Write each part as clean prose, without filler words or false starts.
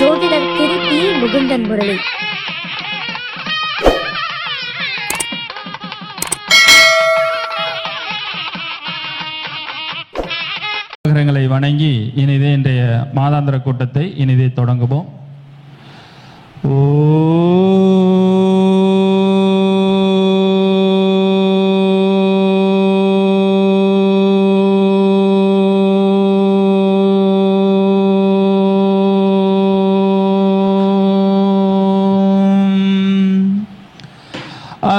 ஜோதிடர் திரு பி. முகுந்தன் முரளி. கிரகங்களை வணங்கி இனிதே இன்றைய மாதாந்திர கூட்டத்தை இனிதே தொடங்குவோம்.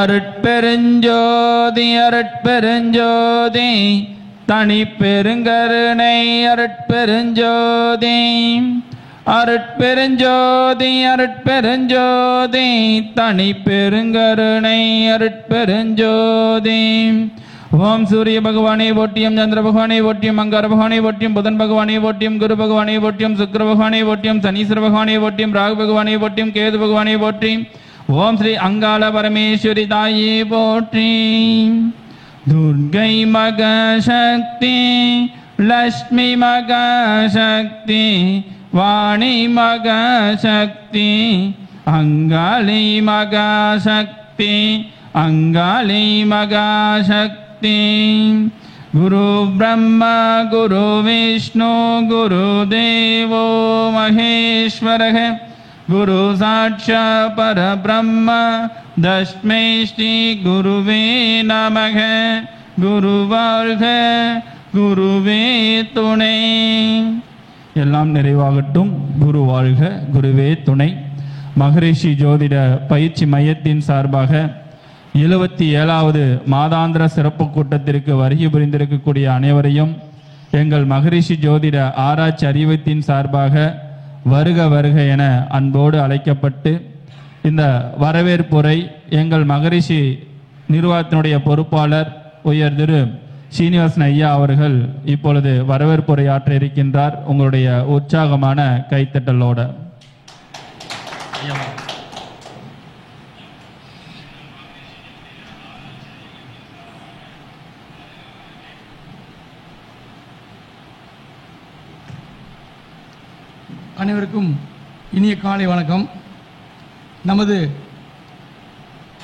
அருட்பெருஞ்சோதி அருட்பெருஞ்சோதி தனி பெருங்கருணை அருட்பெருஞ்சோதி அருட்பெருஞ்சோதி அருட்பெருஞ்சோதி தனி பெருங்கருணை அருட்பெருஞ்சோதி. ஓம் சூரிய பகவானை போற்றியும், சந்திர பகவானை போற்றியும், மங்கர பகவானை போற்றியும், புதன் பகவானை போற்றியும், குரு பகவானை போற்றியும், சுக்கிர பகவானை போற்றியும், சனீஸ்வர பகவானை போற்றியும், ராகு பகவானை போற்றியும், கேது பகவானை போற்றியும். ஓம் ஸ்ரீ அங்காள பரமேஸ்வரி தாயே போற்றி. துர்கை மகசக்தி, லக்ஷ்மி மகசக்தி, வாணி மகசக்தி, அங்காளி மகசக்தி, அங்காளி மகசக்தி. குரு பிரம்மா குரு விஷ்ணு குரு தேவோ மகேஸ்வரः குரு சாட்சாத் பரபிரம்ம தஸ்மை ஸ்ரீ குருவே நமக. குரு வாழ்க, குருவே துணை. எல்லாம் நிறைவாகட்டும். குரு வாழ்க, குருவே துணை. மகரிஷி ஜோதிட பயிற்சி மையத்தின் சார்பாக 77வது மாதாந்திர சிறப்பு கூட்டத்திற்கு வருகை புரிந்திருக்கக்கூடிய அனைவரையும் எங்கள் மகரிஷி ஜோதிட ஆராய்ச்சி அறிவத்தின் சார்பாக வருக வருக என அன்போடு அழைக்கப்பட்டு இந்த வரவேற்புரை எங்கள் மகரிஷி நிர்வாகத்தினுடைய பொறுப்பாளர் உயர் திரு சீனிவாசன் ஐயா அவர்கள் இப்பொழுது வரவேற்புரை ஆற்ற இருக்கின்றார். உங்களுடைய உற்சாகமான கைத்தட்டலோட. அனைவருக்கும் இனிய காலை வணக்கம். நமது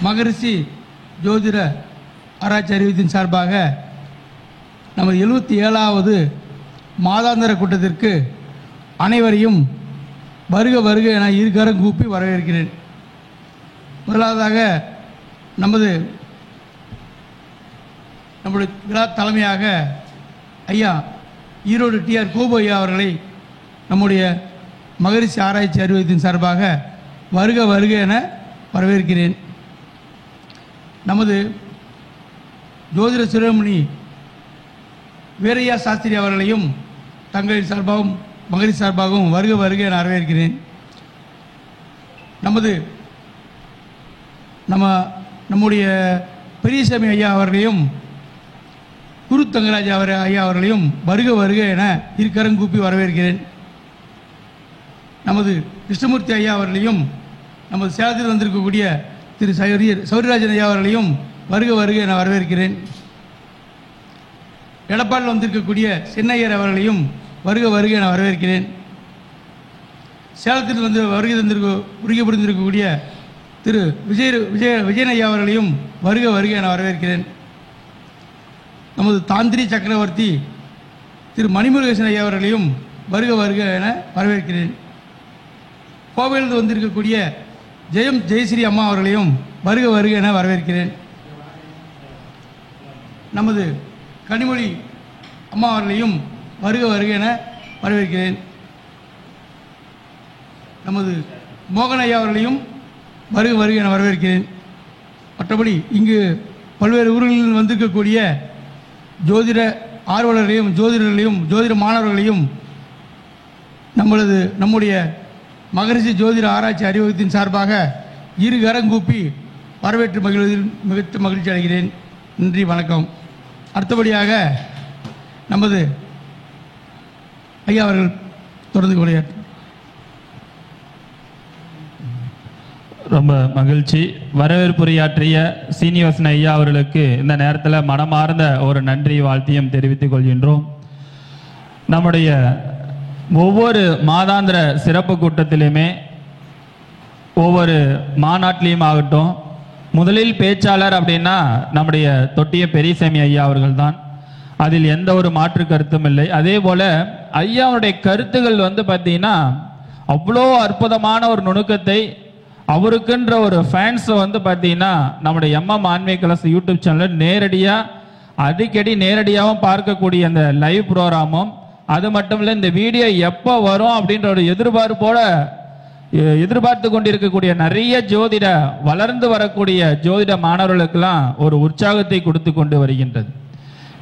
மகரிஷி ஜோதிட ஆராய்ச்சி அறிவித்தின் சார்பாக நமது 77வது மாதாந்திர கூட்டத்திற்கு அனைவரையும் வருக வருக என இருகரம் கூப்பி வரவேற்கிறேன். முதலாவதாக நம்முடைய விழா தலைமையாக ஐயா ஈரோடு டிஆர் கோபு ஐயா அவர்களை நம்முடைய மகரிஷி ஆராய்ச்சி அறிவியத்தின் சார்பாக வருக வருக என வரவேற்கிறேன். நமது ஜோதிட சிரோமணி வீரையா சாஸ்திரி அவர்களையும் தங்களின் சார்பாகவும் மகரிஷி சார்பாகவும் வருக வருக என வரவேற்கிறேன். நம்முடைய பெரியசாமி ஐயா அவர்களையும் குரு தங்கராஜ் ஐயா அவர்களையும் வருக வருக என இருகரம் கூப்பி வரவேற்கிறேன். நமது கிருஷ்ணமூர்த்தி ஐயா அவர்களையும் நமது சேலத்தில் வந்திருக்கக்கூடிய திரு சௌரியராஜன் ஐயா அவர்களையும் வருக வருக என வரவேற்கிறேன். எடப்பாடில் வந்திருக்கக்கூடிய சென்னையர் அவர்களையும் வருக வருக என வரவேற்கிறேன். சேலத்தில் வந்து வருகை புரிந்திருக்கக்கூடிய திரு விஜயன் ஐயா அவர்களையும் வருக வருக என வரவேற்கிறேன். நமது தாந்திரி சக்கரவர்த்தி திரு மணிமுருகேசன் ஐயா அவர்களையும் வருக வருக என வரவேற்கிறேன். கோவையிலிருந்து வந்திருக்கக்கூடிய ஜெயஸ்ரீ அம்மா அவர்களையும் வருக வருக என வரவேற்கிறேன். நமது கனிமொழி அம்மா அவர்களையும் வருக வருக என வரவேற்கிறேன். நமது மோகன் ஐயா அவர்களையும் வருக வருக என வரவேற்கிறேன். மற்றபடி இங்கு பல்வேறு ஊர்களில் வந்திருக்கக்கூடிய ஜோதிட ஆர்வலர்களையும் ஜோதிடர்களையும் ஜோதிட மாணவர்களையும் நம்முடைய மகரிஷி ஜோதிட ஆராய்ச்சி அறிவகத்தின் சார்பாக இரு கரங்கூப்பி வரவேற்று மகிழ்வதில் மிகுந்த மகிழ்ச்சி அடைகிறேன். நன்றி, வணக்கம். அடுத்தபடியாக நமது ஐயா அவர்கள் தொடர்ந்து கொள்கிறார். ரொம்ப மகிழ்ச்சி. வரவேற்புரையாற்றிய சீனிவாசன் ஐயா அவர்களுக்கு இந்த நேரத்தில் மனமார்ந்த ஒரு நன்றி வாழ்த்தியம் தெரிவித்துக் கொள்கின்றோம். நம்முடைய ஒவ்வொரு மாதாந்திர சிறப்பு கூட்டத்திலுமே ஒவ்வொரு மாநாட்டிலையும் ஆகட்டும், முதலில் பேச்சாளர் அப்படின்னா நம்முடைய தொட்டிய பெரியசாமி ஐயா அவர்கள் தான். அதில் எந்த ஒரு மாற்று கருத்தும் இல்லை. அதே போல ஐயாவுடைய கருத்துகள் பார்த்தீங்கன்னா அவ்வளோ அற்புதமான ஒரு நுணுக்கத்தை, அவருக்குன்ற ஒரு ஃபேன்ஸை பார்த்தீங்கன்னா நம்முடைய எம்எம் ஆன்மீக கலச யூடியூப் சேனலில் அடிக்கடி நேரடியாகவும் பார்க்கக்கூடிய அந்த லைவ் ப்ரோக்ராமும், அது மட்டும் இல்லை இந்த வீடியோ எப்போ வரும் அப்படின்ற ஒரு எதிர்பார்த்து கொண்டிருக்கக்கூடிய நிறைய வளர்ந்து வரக்கூடிய ஜோதிட மாணவர்களுக்கெல்லாம் ஒரு உற்சாகத்தை கொடுத்து கொண்டு வருகின்றது.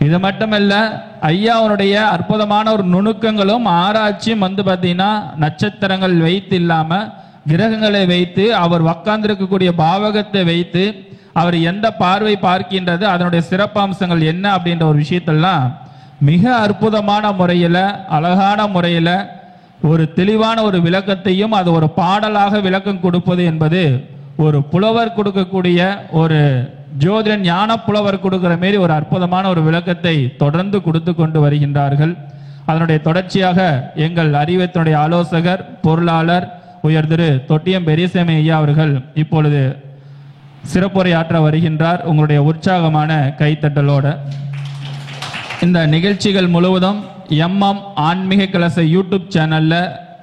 இது மட்டுமல்ல, ஐயாவுடைய அற்புதமான ஒரு நுணுக்கங்களும் ஆராய்ச்சியும் பார்த்தீங்கன்னா நட்சத்திரங்கள் வைத்து இல்லாம கிரகங்களை வைத்து, அவர் உட்கார்ந்திருக்கக்கூடிய பாவகத்தை வைத்து அவர் எந்த பார்வை பார்க்கின்றது, அதனுடைய சிறப்பம்சங்கள் என்ன அப்படின்ற ஒரு விஷயத்தெல்லாம் மிக அற்புதமான முறையில், அழகான முறையில் ஒரு தெளிவான ஒரு விளக்கத்தையும் அது ஒரு பாடலாக விளக்கம் கொடுப்பது என்பது ஒரு புலவர் கொடுக்கக்கூடிய ஒரு ஜோதிட ஞான புலவர் கொடுக்கிற மாரி ஒரு அற்புதமான ஒரு விளக்கத்தை தொடர்ந்து கொடுத்து கொண்டு வருகின்றார்கள். அதனுடைய தொடர்ச்சியாக எங்கள் அறிவத்தினுடைய ஆலோசகர் பொருளாளர் உயர் திரு தொட்டியம் பெரியசாமி ஐயா அவர்கள் இப்பொழுது சிறப்புரையாற்ற வருகின்றார். உங்களுடைய உற்சாகமான கைத்தட்டலோட இந்த நிகழ்ச்சிகள் முழுவதும் எம்எம் ஆன்மீக கலச யூடியூப் சேனல்ல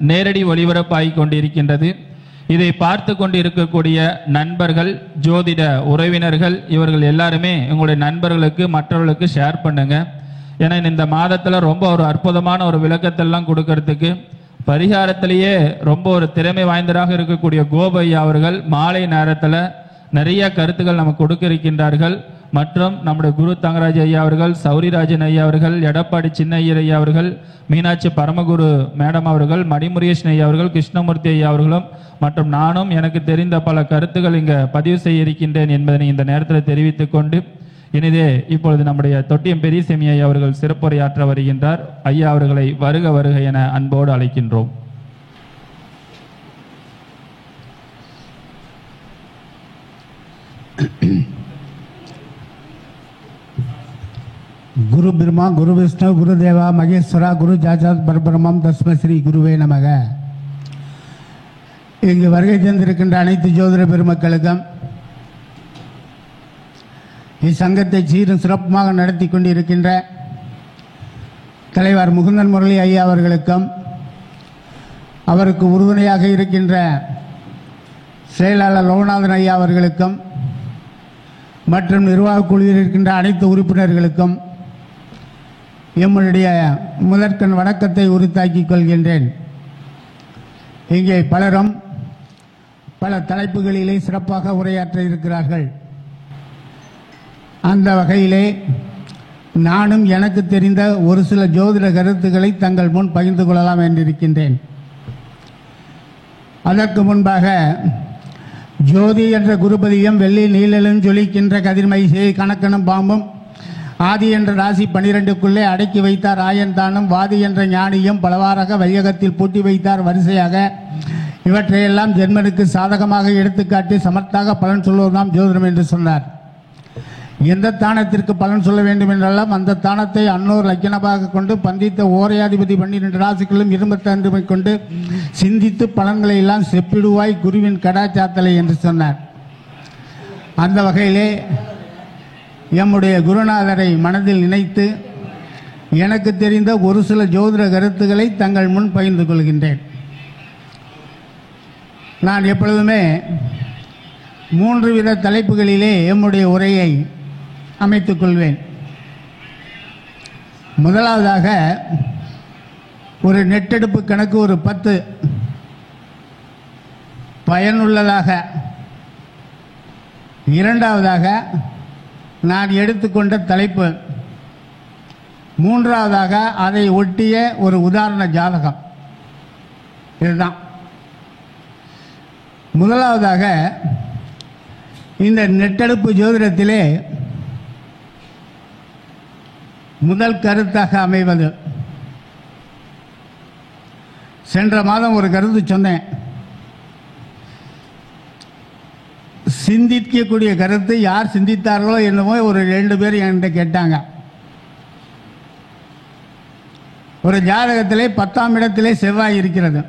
நேரடி ஒளிபரப்பாகி கொண்டிருக்கின்றது. இதை பார்த்து கொண்டு இருக்கக்கூடிய நண்பர்கள், ஜோதிட உறவினர்கள், இவர்கள் எல்லாருமே உங்களுடைய நண்பர்களுக்கு மற்றவர்களுக்கு ஷேர் பண்ணுங்க. ஏன்னா இந்த மாதத்தில் ரொம்ப ஒரு அற்புதமான ஒரு விளக்கத்தெல்லாம் கொடுக்கறதுக்கு பரிகாரத்திலேயே ரொம்ப ஒரு திறமை வாய்ந்ததாக இருக்கக்கூடிய கோபையா அவர்கள் மாலை நேரத்தில் நிறைய கருத்துக்கள் நமக்கு கொடுக்க இருக்கின்றார்கள். மற்றும் நம்முடைய குரு தங்கராஜ் ஐயா அவர்கள், சௌரிராஜன் ஐயா அவர்கள், எடப்பாடி சின்ன ஐயர் ஐயா அவர்கள், மீனாட்சி பரமகுரு மேடம் அவர்கள், மணிமுருகேசன் ஐயா அவர்கள், கிருஷ்ணமூர்த்தி ஐயா அவர்களும் மற்றும் நானும் எனக்கு தெரிந்த பல கருத்துக்கள் இங்கே பதிவு செய்ய இருக்கின்றேன் என்பதனை இந்த நேரத்தில் தெரிவித்துக் கொண்டு இனிதே இப்பொழுது நம்முடைய தொட்டியம் பெரியசாமி ஐயா அவர்கள் சிறப்புரையாற்ற வருகின்றார். ஐயா அவர்களை வருக வருக என அன்போடு அழைக்கின்றோம். குரு பிரம்மா, குரு விஷ்ணு, குரு தேவா மகேஸ்வரா, குரு ஜாஜாத் பரபிரமம் தஸ்ம ஸ்ரீ குருவே நமக. இங்கு வருகை தந்திருக்கின்ற அனைத்து ஜோதிட பெருமக்களுக்கும், இச்சங்கத்தை சீரும் சிறப்புமாக நடத்தி கொண்டிருக்கின்ற தலைவர் முகுந்தன் முரளி ஐயா அவர்களுக்கும், அவருக்கு உறுதுணையாக இருக்கின்ற செயலாளர் லோகநாதன் ஐயா அவர்களுக்கும் மற்றும் நிர்வாக குழுவில் இருக்கின்ற அனைத்து உறுப்பினர்களுக்கும் எம்முடைய முதற்கண் வணக்கத்தை உரித்தாக்கிக் கொள்கின்றேன். இங்கே பலரும் பல தலைப்புகளிலே சிறப்பாக உரையாற்ற இருக்கிறார்கள். அந்த வகையிலே நானும் எனக்கு தெரிந்த ஒரு சில ஜோதிட கருத்துக்களை தங்கள் முன் பகிர்ந்து கொள்ளலாம் என்றிருக்கின்றேன். அதற்கு முன்பாக ஜோதி என்ற குருபதியும் வெள்ளி நீழலும் ஜொலிக்கின்ற கதிர்மைசை கணக்கனும் பாம்பும் ஆதி என்ற ராசி 12க்குள்ளே அடக்கி வைத்தார் ஆயன் தானும் வாதி என்ற ஞானியும் பலவாறாக வையகத்தில் பூட்டி வைத்தார் வரிசையாக. இவற்றையெல்லாம் ஜென்மனுக்கு சாதகமாக எடுத்துக்காட்டி சமர்த்தாக பலன் சொல்வதுதான் ஜோதிடம் என்று சொன்னார். எந்த தானத்திற்கு பலன் சொல்ல வேண்டும் என்றெல்லாம் அந்த தானத்தை அன்னோர் லக்கினமாக கொண்டு பந்தித்த ஓரையாதிபதி 12 ராசிகளும் 22 கொண்டு சிந்தித்து பலன்களை எல்லாம் செப்பிடுவாய் குருவின் கடாச்சாத்தலை என்று சொன்னார். அந்த வகையிலே எம்முடைய குருநாதரை மனதில் நினைத்து எனக்கு தெரிந்த ஒரு சில ஜோதிட கருத்துக்களை தங்கள் முன் பகிர்ந்து கொள்கின்றேன். நான் எப்பொழுதுமே 3 வித தலைப்புகளிலே எம்முடைய உரையை அமைத்துக் கொள்வேன். முதலாவதாக ஒரு நெட்டெடுப்பு கணக்கு ஒரு 10 பயனுள்ளதாக, இரண்டாவதாக நான் எடுத்துக்கொண்ட தலைப்பு, மூன்றாவதாக அதை ஒட்டிய ஒரு உதாரண ஜாதகம். இதுதான். முதலாவதாக இந்த நெட்டெடுப்பு ஜோதிடத்திலே முதல் கருத்தாக அமைவது, சென்ற மாதம் ஒரு கருத்து சொன்னேன். சிந்திக்கக்கூடிய கருத்து யார் சிந்தித்தார்களோ என்னமோ ஒரு 2 பேர் என்கிட்ட கேட்டாங்க. ஒரு ஜாதகத்திலே 10ஆம் இடத்திலே செவ்வாய் இருக்கிறது.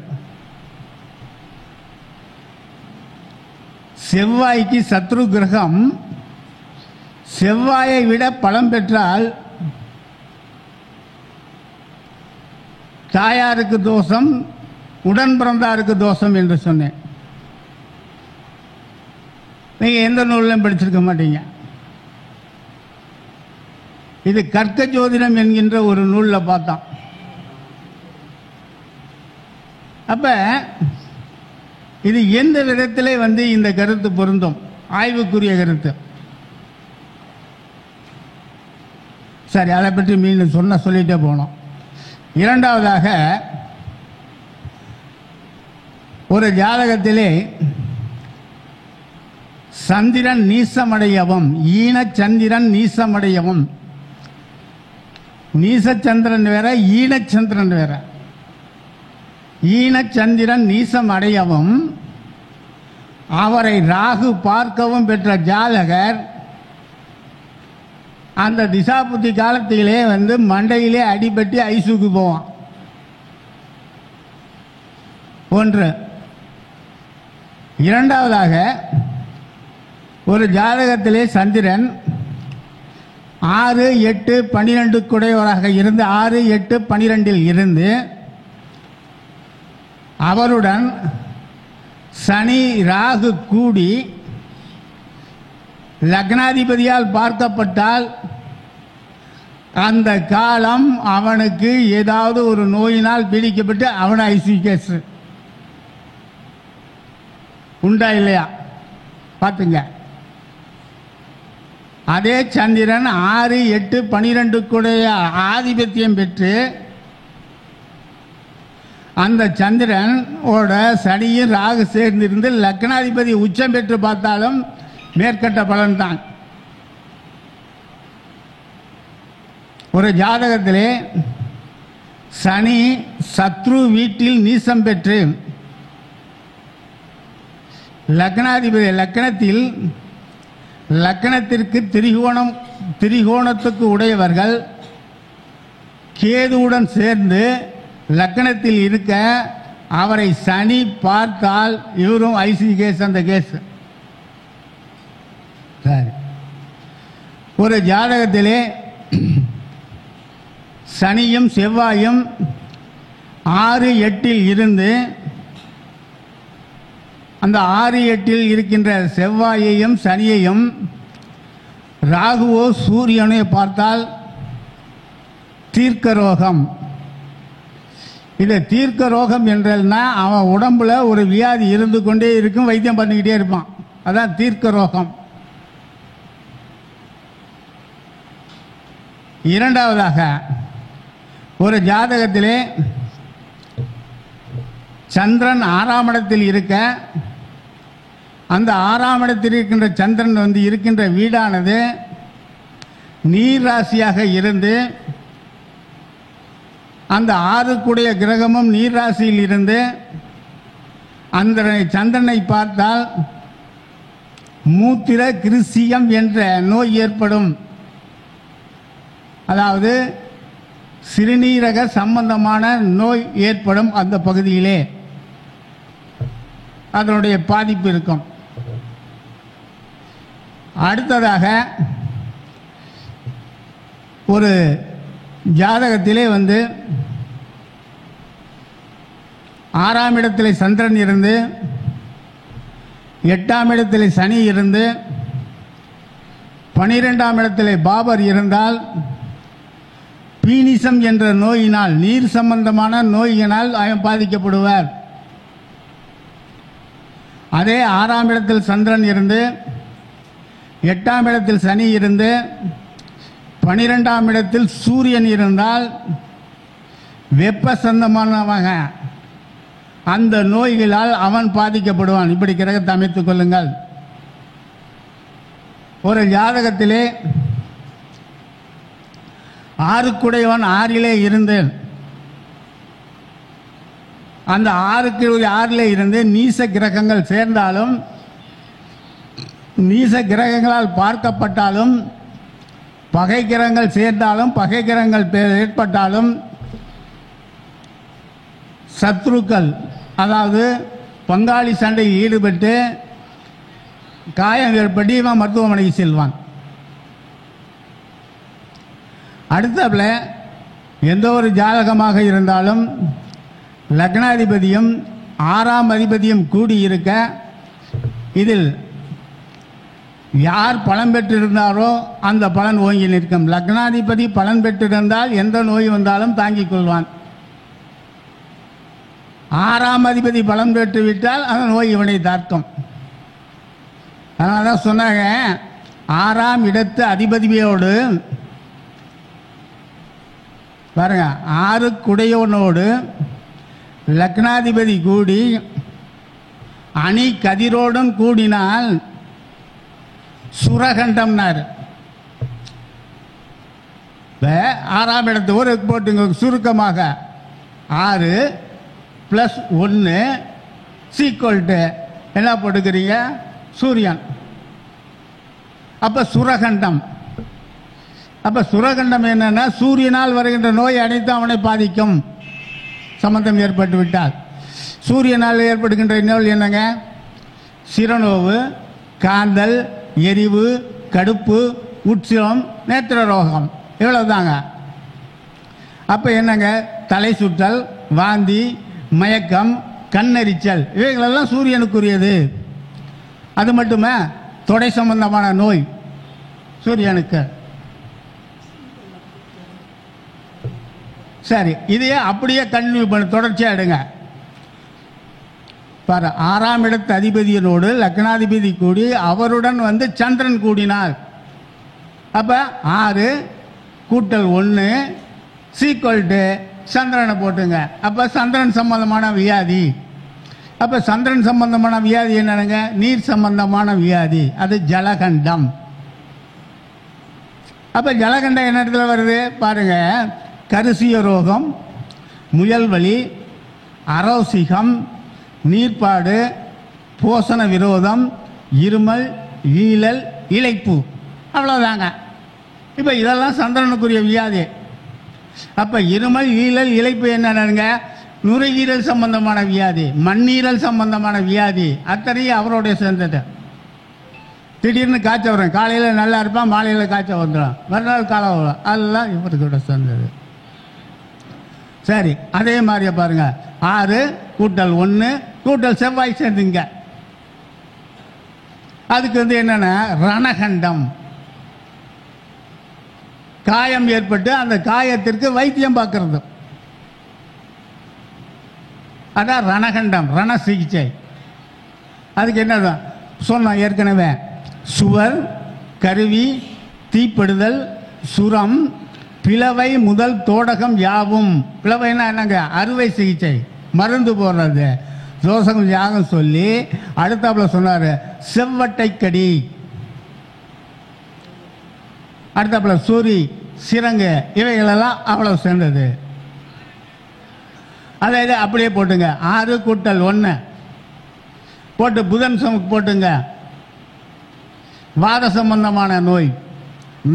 செவ்வாய்க்கு சத்ரு கிரகம் செவ்வாயை விட பலம் பெற்றால் தாயாருக்கு தோஷம், உடன் பிறந்தாருக்கு தோஷம் என்று சொன்னேன். நீங்கள் எந்த நூலிலும் படிச்சிருக்க மாட்டீங்க. இது கர்க்க ஜோதிடம் என்கின்ற ஒரு நூலில் பார்த்தோம். அப்ப இது எந்த விதத்திலே இந்த கருத்து பொருந்தும்? ஆய்வுக்குரிய கருத்து. சரி, அதை பற்றி மீண்டும் சொல்லிட்டே போனோம். இரண்டாவதாக, ஒரு ஜாதகத்திலே சந்திரன் நீசமடையவும், ஈனச்சந்திரன் நீசமடையவும், நீசச்சந்திரன் வேற ஈனச்சந்திரன் வேற. ஈனச்சந்திரன் நீசம் அடையவும் அவரை ராகு பார்க்கவும் பெற்ற ஜாதகர் அந்த திசாபுத்தி காலத்திலே மண்டையிலே அடிபட்டு ஐசுக்கு போவான். ஒன்று. இரண்டாவதாக, ஒரு ஜாதகத்திலே சந்திரன் 6, 8, 12 குடையவராக இருந்து 6, 8, 12 இருந்து அவருடன் சனி ராகு கூடி லக்னாதிபதியால் பார்க்கப்பட்டால் அந்த காலம் அவனுக்கு ஏதாவது ஒரு நோயினால் பீடிக்கப்பட்டு அவனை ஐசியூ கேஸ் உண்டா இல்லையா பார்த்துங்க. அதே சந்திரன் 6, 8, 12 கூடைய ஆதிபத்தியம் பெற்று அந்த சந்திரன் ஓட சனியும் ராகு சேர்ந்திருந்து லக்னாதிபதி உச்சம் பெற்று பார்த்தாலும் மேற்கட்ட பலன்தான். ஒரு ஜாதகத்திலே சனி சத்ரு வீட்டில் நீசம் பெற்று லக்னாதிபதி லக்னத்தில் லக்னத்திற்கு திரிகோணத்துக்கு உடையவர்கள் கேதுவுடன் சேர்ந்து லக்னத்தில் இருக்க அவரை சனி பார்த்தால் இவரும் ஐசியூ கேஸ். அந்த கேஸ் சரி. ஒரு ஜாதகத்திலே சனியும் செவ்வாயும் 6, 8 இருந்து அந்த 6, 8 இருக்கின்ற செவ்வாயையும் சனியையும் ராகுவோ சூரியனோ பார்த்தால் தீர்க்க ரோகம். இது தீர்க்க ரோகம் என்றால்னா அவன் உடம்புல ஒரு வியாதி இருந்து கொண்டே இருக்கும், வைத்தியம் பண்ணிக்கிட்டே இருப்பான். அதான் தீர்க்க ரோகம். இரண்டாவதாக, ஒரு ஜாதகத்திலே சந்திரன் 6ஆம் இடத்தில் இருக்க அந்த 6ஆம் இடத்தில் இருக்கின்ற சந்திரன் இருக்கின்ற வீடானது நீர் ராசியாக இருந்து அந்த 6 கிரகமும் நீர் ராசியில் இருந்து அந்த சந்திரனை பார்த்தால் மூத்திர கிருசியம் என்ற நோய் ஏற்படும். அதாவது சிறுநீரக சம்பந்தமான நோய் ஏற்படும். அந்த பகுதியிலே அதனுடைய பாதிப்பு இருக்கும். அடுத்ததாக, ஒரு ஜாதகத்திலே 6ஆம் இடத்திலே சந்திரன் இருந்து 8ஆம் இடத்திலே சனி இருந்து 12ஆம் இடத்திலே பாபர் இருந்தால் பீனிசம் என்ற நோயினால், நீர் சம்பந்தமான நோயினால் அவன் பாதிக்கப்படுவார். அதே 6ஆம் இடத்தில் சந்திரன் இருந்து 8ஆம் இடத்தில் சனி இருந்து 12ஆம் இடத்தில் சூரியன் இருந்தால் வெப்ப சம்பந்தமானவங்க அந்த நோய்களால் அவன் பாதிக்கப்படுவான். இப்படி கிரகத்தை அமைத்துக் கொள்ளுங்கள். ஒரு ஜாதகத்திலே 6 6 இருந்து அந்த 6 இருந்து நீச கிரகங்கள் சேர்ந்தாலும் நீச கிரகங்களால் பார்க்கப்பட்டாலும் பகை கிரகங்கள் சேர்ந்தாலும் பகை கிரகங்கள் ஏற்பட்டாலும் சத்ருக்கள், அதாவது பங்காளி சண்டையில் ஈடுபட்டு காயம் ஏற்பட்டு இவன் மருத்துவமனைக்கு செல்வான். அடுத்தபல எந்த ஒரு ஜாதகமாக இருந்தாலும் லக்னாதிபதியும் 6ஆம் அதிபதியும் கூடியிருக்க இதில் யார் பலன் பெற்றிருந்தாரோ அந்த பலன் ஓங்கி நிற்கும். லக்னாதிபதி பலன் பெற்றிருந்தால் எந்த நோய் வந்தாலும் தாங்கிக் கொள்வான். 6ஆம் அதிபதி பலன் பெற்றுவிட்டால் அந்த நோய் இவனை தாக்கும். அதனால தான் சொன்னாங்க, 6ஆம் இடத்து அதிபதியோடு பாருங்க, 6 குடையோனோடு லக்னாதிபதி கூடி அணி கதிரோடும் கூடினால் சுரகண்டம்னார். 6ஆம் இடத்து ஒரு போட்டுங்க சுருக்கமாக 6 + 1 = என்ன போட்டுக்கிறீங்க? சூரியன். அப்ப சுரகண்டம். அப்ப சுரகண்டம் என்னன்னா சூரியனால் வருகின்ற நோய் அனைத்து அவனை பாதிக்கும். சம்பந்தம் ஏற்பட்டு விட்டால் சூரியனால் ஏற்படுகின்ற நோய் என்னங்க? சிரநோவு, காந்தல், எரிவு, கடுப்பு, உட்சிரம், நேத்திர ரோகம், இவ்வளவுதாங்க. அப்ப என்னங்க? தலை சுற்றல், வாந்தி, மயக்கம், கண்ணெரிச்சல், இவைகளெல்லாம் சூரியனுக்குரியது. அது மட்டுமே தொடை சம்பந்தமான நோய் சூரியனுக்கு. சரி, இதையே அப்படியே கண்டினியூ பண்ண தொடர்ச்சியாக எடுங்க. பாரு, 6ஆம் இடத்து அதிபதியினோடு லக்னாதிபதி கூடி அவருடன் சந்திரன் கூடினார். அப்ப 6 + 1 = சந்திரனை போட்டுங்க. அப்ப சந்திரன் சம்பந்தமான வியாதி. அப்ப சந்திரன் சம்பந்தமான வியாதி என்னங்க? நீர் சம்பந்தமான வியாதி, அது ஜலகண்டம். அப்ப ஜலகண்டம் என்ன இடத்துல வருது பாருங்க? கருசிய ரோகம், முயல்வலி, அரோசிகம், நீர்ப்பாடு, போசன விரோதம், இருமல், ஈழல், இளைப்பு, அவ்வளவுதாங்க. இப்ப இதெல்லாம் சந்திரனுக்குரிய வியாதி. அப்ப இருமல், ஈழல், இளைப்பு என்னங்க? நுரையீரல் சம்பந்தமான வியாதி, மண்ணீரல் சம்பந்தமான வியாதி, அத்தனையும் அவருடைய சேர்ந்தது. திடீர்னு காய்ச்சல் வரும், காலையில் நல்லா இருப்பான், மாலையில் காய்ச்சல் வந்துடும், மறுநாள் காலம் வரும், அதெல்லாம் இவருக்கு சேர்ந்தது. சரி, அதே மாதிரியே பாருங்க, 6 + 1 = செவ்வாய் சேர்ந்துங்க. அதுக்கு என்னன்னா ரணகண்டம். காயம் ஏற்பட்டு அந்த காயத்திற்கு வைத்தியம் பார்க்கறது, அதான் ரணகண்டம், ரண சிகிச்சை. அதுக்கு என்ன சொன்னோம் ஏற்கனவே? சுவர், கருவி, தீப்படுதல், சுரம், பிளவை முதல் தோடகம் யாவும். பிளவைன்னா என்னங்க? அறுவை சிகிச்சை, மருந்து போடுறது. தோசகம் யாகம் சொல்லி அடுத்தாப்புல சொன்னாரு செவ்வட்டை கடி, அடுத்தாப்புல சூரி, சிரங்கு, இவைகளெல்லாம் அவ்வளவு சேர்ந்தது. அதாவது அப்படியே போட்டுங்க. 6 + 1 போட்டு புதன் போட்டுங்க. வாத சம்பந்தமான நோய்,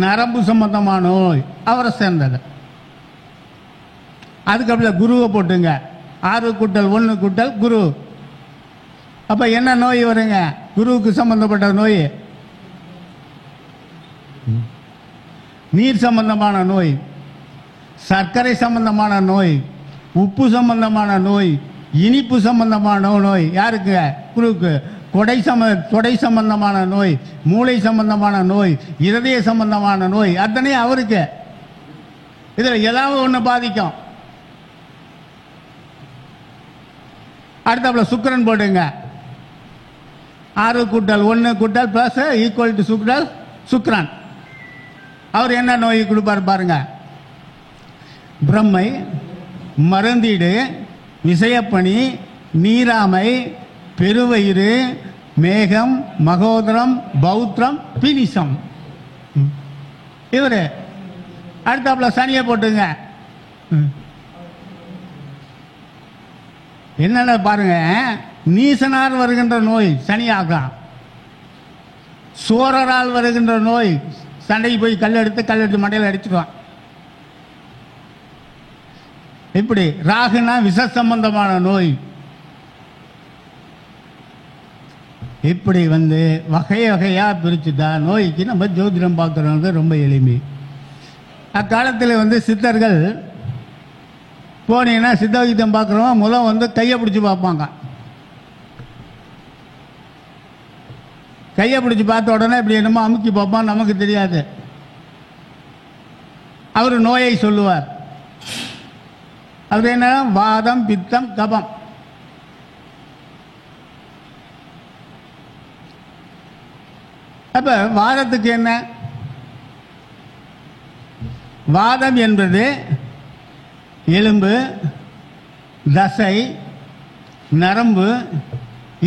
நரம்பு சம்பந்தமான நோய் அவரை சேர்ந்தது. அதுக்கப்புறம் குருவை போட்டுங்க. 6 + 1 = குரு. அப்ப என்ன நோய் வருங்க? குருவுக்கு சம்பந்தப்பட்ட நோய் நீர் சம்பந்தமான நோய், சர்க்கரை சம்பந்தமான நோய், உப்பு சம்பந்தமான நோய், இனிப்பு சம்பந்தமான நோய். யாருக்கு? குருவுக்கு. தொடை சம்பந்தமான நோய், மூளை சம்பந்தமான நோய், இருதய சம்பந்தமான நோய், அத்தனை அவருக்கு. இதுல ஏதாவது ஒண்ணு பாதிக்கும். அடுத்தாப்புல சுக்கிரன் போடுங்க. 6 + 1 + சுக்கிரன். அவர் என்ன நோய் கொடுப்பார் பாருங்க? பிரம்மை, மருந்தீடு, விசையப்பணி, நீராமை, பெருவயிறு, மேகம், மகோதரம், பௌத்திரம், பினிசம். இவரு அடுத்தாப்புல சனியை போட்டுங்க. என்னென்ன பாருங்க? நீசனார் வருகின்ற நோய் சனியாகும். சோரரால் வருகின்ற நோய், சண்டைக்கு போய் கல்லெடுத்து மண்டையில் அடிச்சுடுவான். இப்படி ராகுனா விஷ சம்பந்தமான நோய். இப்படி வகை வகையாக பிரிச்சுட்டா நோய்க்கு நம்ம ஜோதிடம் பார்க்குறது ரொம்ப எளிமை. அக்காலத்தில் சித்தர்கள் போனீங்கன்னா சித்த வைத்தியம் பார்க்குறவங்க முதல் கையை பிடிச்சி பார்ப்பாங்க. கையை பிடிச்சி பார்த்த உடனே இப்படி என்னமோ அமுக்கி பார்ப்பான், நமக்கு தெரியாது. அவர் நோயை சொல்லுவார். அவர் என்ன, வாதம் பித்தம் கபம். அப்ப வாதத்துக்கு என்ன? வாதம் என்பது எலும்பு, தசை, நரம்பு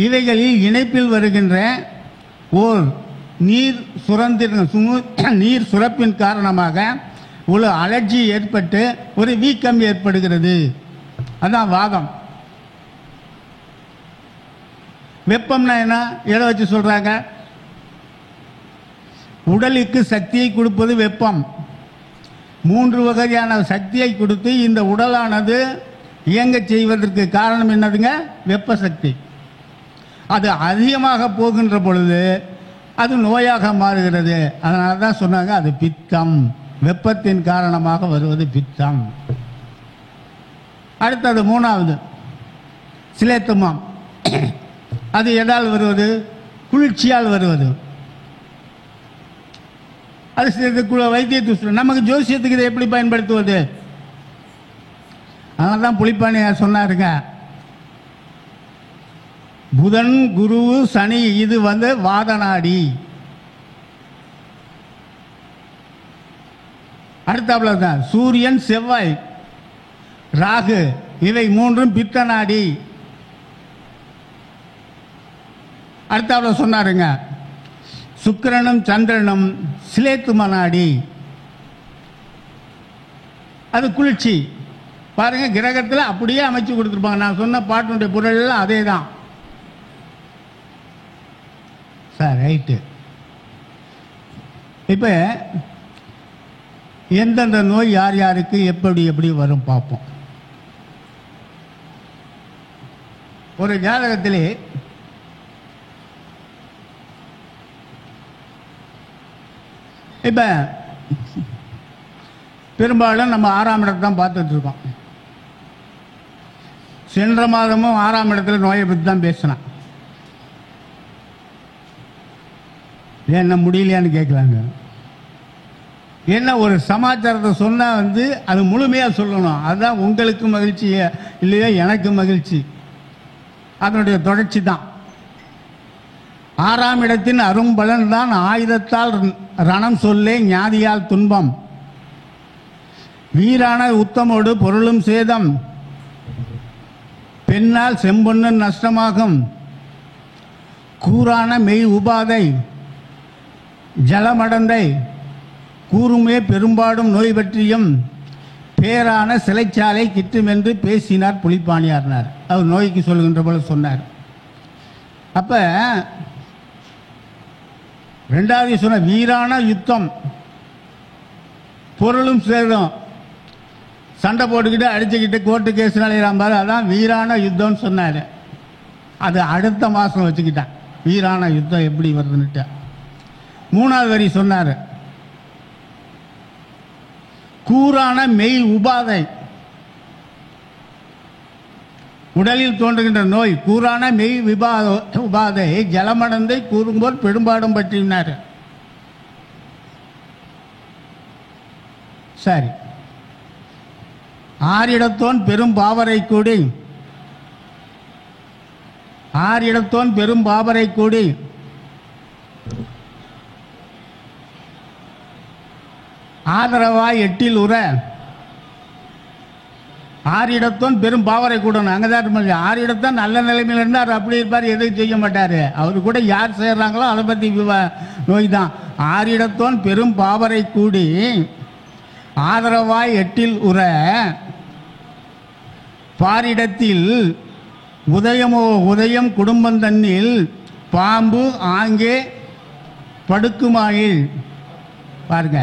இவைகளில் இணைப்பில் வருகின்ற ஓர் நீர் சுரப்பின் காரணமாக ஒரு அலர்ஜி ஏற்பட்டு ஒரு வீக்கம் ஏற்படுகிறது. அதான் வாதம். வெப்பம்னா என்ன? எதை வச்சு சொல்றாங்க? உடலுக்கு சக்தியை கொடுப்பது வெப்பம். 3 வகையான சக்தியை கொடுத்து இந்த உடலானது இயங்க செய்வதற்கு காரணம் என்னதுங்க? வெப்ப சக்தி. அது அதிகமாக போகின்ற பொழுது அது நோயாக மாறுகிறது. அதனால தான் சொன்னாங்க அது பித்தம். வெப்பத்தின் காரணமாக வருவது பித்தம். அடுத்தது 3வது சிலேத்துமம். அது எதால் வருவது? குளிர்ச்சியால் வருவது. அது வைத்தியத்து நமக்கு ஜோசியத்துக்கு இதை எப்படி பயன்படுத்துவது? அதனால தான் புலிப்பாணியார் சொன்னாருங்க, புதன் குரு சனி இது வாதநாடி. அடுத்தாப்புல தான் சூரியன் செவ்வாய் ராகு இவை 3ம் பித்த நாடி. அடுத்தாப்புல சொன்னாருங்க, சுக்கிரனும் சந்திரனும் சிலேத்தும நாடி. அது குளிர்ச்சி. பாருங்க, கிரகத்தில் அப்படியே அமைச்சு கொடுத்துருப்பாங்க. நான் சொன்ன பாட்டுடைய பொருள் எல்லாம் அதே தான். Sir right. இப்போ எந்தெந்த நோய் யார் யாருக்கு எப்படி எப்படி வரும் பார்ப்போம். ஒரு ஜாதகத்திலே இப்போ பெரும்பாலும் நம்ம 6ஆம் இடத்தை தான் பார்த்துட்டு இருக்கோம். சென்ற மாதமும் 6ஆம் இடத்துல நோயை பற்றி தான் பேசினான். என்ன முடியலையான்னு கேட்கலாங்க. என்ன ஒரு சமாச்சாரத்தை சொன்னால் அது முழுமையாக சொல்லணும். அதுதான் உங்களுக்கு மகிழ்ச்சி இல்லையோ எனக்கு மகிழ்ச்சி. அதனுடைய தொடர்ச்சி தான். 6ஆம் இடத்தின் அரும்பலன் தான் ஆயுதத்தால் ரணம் சொல்லே ஞாதியால் துன்பம். வீரான உத்தமோடு பொருளும் சேதம். பெண்ணால் செம்பொன்னன் நஷ்டமாகும். கூறான மெய் உபாதை ஜலமடந்தை. கூறுமே பெரும்பாடும் நோய் பற்றியும் பேரான சிலைச்சாலை கிட்டும் என்று பேசினார் புலிப்பாணியார்னார். அவர் நோய்க்கு சொல்லுகின்ற போல சொன்னார். அப்ப 2வது சொன்ன வீரான யுத்தம், பொருளும் சேதம். சண்டை போட்டுக்கிட்டு அடிச்சுக்கிட்டு கோர்ட்டு கேஸ் நிலையிறாம்பாரு. அதான் வீரான யுத்தம்னு சொன்னார். அது அடுத்த மாதம் வச்சுக்கிட்டான். வீரான யுத்தம் எப்படி வருதுன்னுட்டு 3வது வரி சொன்னார். கூறான மெய் உபாதை, உடலில் தோன்றுகின்ற நோய். கூறான மெய் உபாதை ஜலமடந்தை கூறும்போது பெரும்பாடும் பற்றினார். சரி. 6 இடத்தோன் பெரும் பாவரை கூடி. 6 இடத்தோன் பெரும் பாவரை கூடி ஆதரவாய் 8ல் உற. 6 இடத்தோன் பெரும் பாவரை கூடணும். அங்கதான் 6 இடத்தான் நல்ல நிலைமையில் இருந்தார். அப்படி இருப்பார், எதுவும் செய்ய மாட்டாரு. அவரு கூட யார் சேர்றாங்களோ அதை பத்தி நோய் தான். 6 இடத்தோன் பெரும் பாவரை கூடி ஆதரவாய் 8ல் உற. பாரிடத்தில் உதயம் குடும்பம் தன்னில் பாம்பு ஆங்கே படுக்குமாயில். பாருங்க,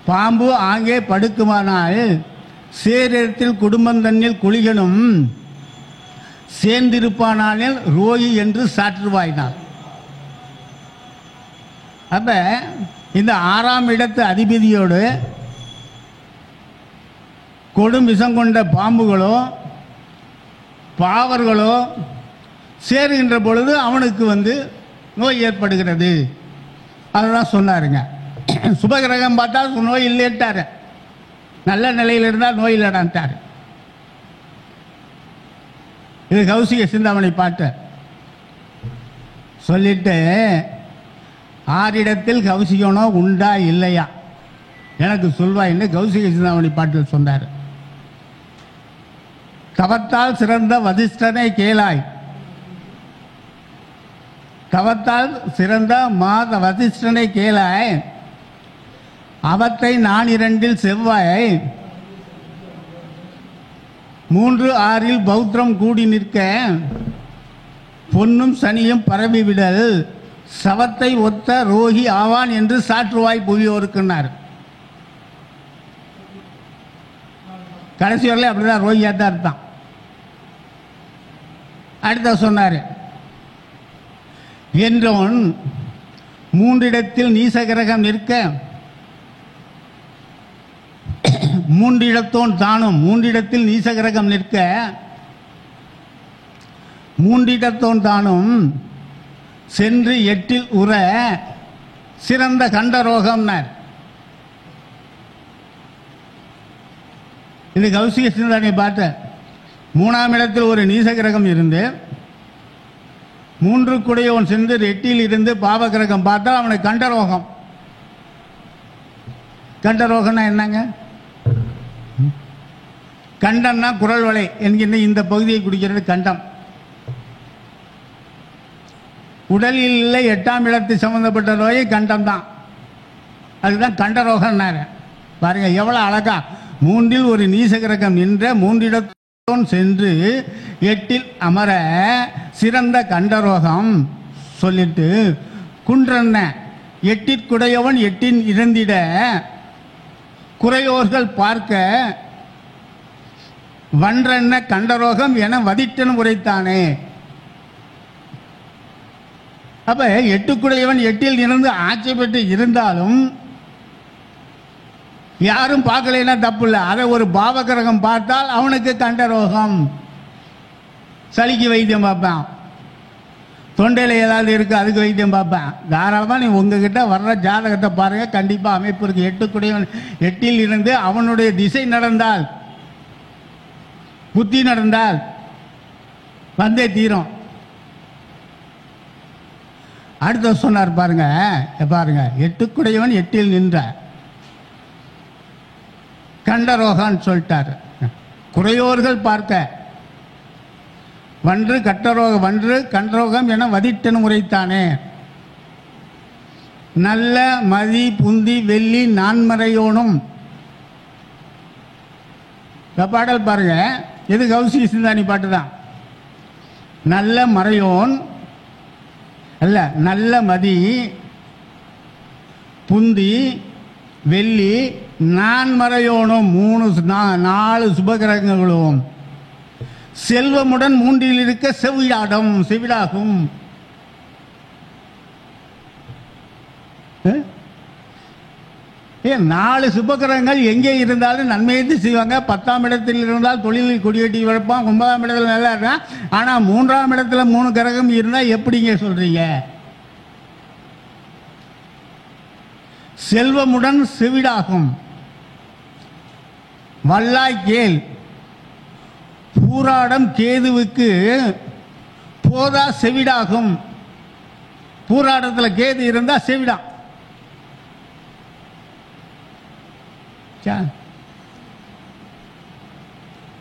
பாம்பு ஆங்கே படுக்குமானால் சேரிடத்தில் குடும்பந்தன்னில் குளிகனும் சேர்ந்திருப்பானானில் ரோகி என்று சாற்றுவாயினார். அப்ப இந்த 6ஆம் இடத்து அதிபதியோடு கொடும் விஷம் கொண்ட பாம்புகளோ பாவர்களோ சேருகின்ற பொழுது அவனுக்கு நோய் ஏற்படுகிறது. அதுதான் சொன்னாருங்க. சுபகிரகம் பார்த்தா நோய் இல்லைட்டாரு, நல்ல நிலையில் இருந்தால் நோய் இல்லைடான்ட்டார். இது கௌசிக சிந்தாமணி பாட்டு சொல்லிட்டு 6 இடத்தில் கௌசிகனோ உண்டா இல்லையா எனக்கு சொல்வாயின்னு கௌசிக சிந்தாமணி பாட்டில் சொன்னார். தவத்தால் சிறந்த வசிஷ்டனை கேளாய், தவத்தால் சிறந்த மாத வசிஷ்டனை கேளாய், அவற்றை 4 செவ்வாய் 3 பௌத்திரம் கூடி நிற்க பொன்னும் சனியும் பரவி விடல் சவத்தை ஒத்த ரோகி ஆவான் என்று சாற்றுவாய் புவியோருக்குன்னார். கடைசி வரல அப்படிதான் ரோகியா தான் இருந்தான். அடுத்த சொன்னார், என்றோன் 3 இடத்தில் நீசகிரகம் நிற்க 3 இடத்தோன் தானும் 3 இடத்தில் நீசகிரகம் நிற்க 3 இடத்தோன் தானும் சென்று 8 உற சிறந்த கண்டரோகம்னார். இது கௌசிக சிந்தாமணி பாட்டு. 3ஆம் இடத்தில் ஒரு நீசகிரகம் இருந்து 3 குடையவன் சென்று 8 இருந்து பாவகிரகம் பார்த்தா அவனுக்கு கண்டரோகம். கண்டரோகம்னா என்னங்க? கண்டம்னா குரல் வலை என்கின்ற இந்த பகுதியை குறிக்கிறது கண்டம். உடலில் இல்லை 8ஆம் இடத்தை சம்பந்தப்பட்ட நோயை கண்டம் தான். அதுதான் கண்டரோகம். பாருங்க எவ்வளவு அழகா 3 ஒரு நீசகிரகம் நின்ற 3 இடத்தோன் சென்று 8 அமர சிறந்த கண்டரோகம் சொல்லிட்டு குன்றன்ன 8 குடையவன் 8 இறந்திட குறையோர்கள் பார்க்க வன்றென்ன கண்டரோகம் என வதிட்டன் உரைத்தானே. அப்ப 8 குடையவன் 8 இருந்து ஆட்சி பெற்று இருந்தாலும் யாரும் பார்க்கலைன்னா தப்பு இல்லை. அதை ஒரு பாவகிரகம் பார்த்தால் அவனுக்கு கண்டரோகம். சளிக்கு வைத்தியம் பார்ப்பேன், தொண்டையில் ஏதாவது இருக்கு அதுக்கு வைத்தியம் பார்ப்பேன். தாராளமாக நீ உங்ககிட்ட வர்ற ஜாதகத்தை பாருங்க, கண்டிப்பாக அமைப்பு இருக்கு. 8 குடையவன் 8 இருந்து அவனுடைய திசை நடந்தால் புத்தி நடந்தால் வந்தே தீரும். அடுத்த சொன்னார் பாருங்க, பாருங்க 8 குடையவன் 8 நின்ற கண்டரோகான்னு சொல்லிட்டார். குறையோர்கள் பார்க்க வன்று கட்டரோக வன்று கண்டரோகம் என வதிட்டன் உரைத்தானே. நல்ல மதி புந்தி வெள்ளி நான்மறையோனும் பாடல் பாருங்க. இது கௌசிக சிந்தாமணி பாட்டு தான். நல்ல மறையோன் அல்ல, நல்ல மதி புந்தி வெள்ளி நான்மறையோனும் 4 சுபகிரகங்களும் செல்வமுடன் 3 இருக்க செவிடாகும். ஏன் 4 சுபகிரகங்கள் எங்கே இருந்தாலும் நன்மையை செய்வாங்க. 10ஆம் இடத்தில் இருந்தால் தொழிலில் கொடியேட்டி வைப்பான். 9ஆம் இடத்துல நல்லா இருக்கான். ஆனா 3ஆம் இடத்துல 3 கிரகம் இருந்தா எப்படிங்க சொல்றீங்க? செல்வமுடன் செவிடாகும். வல்லாய் கேள் பூராடம் கேதுவுக்கு போதா செவிடாகும். பூராடத்தில் கேது இருந்தா செவிடா.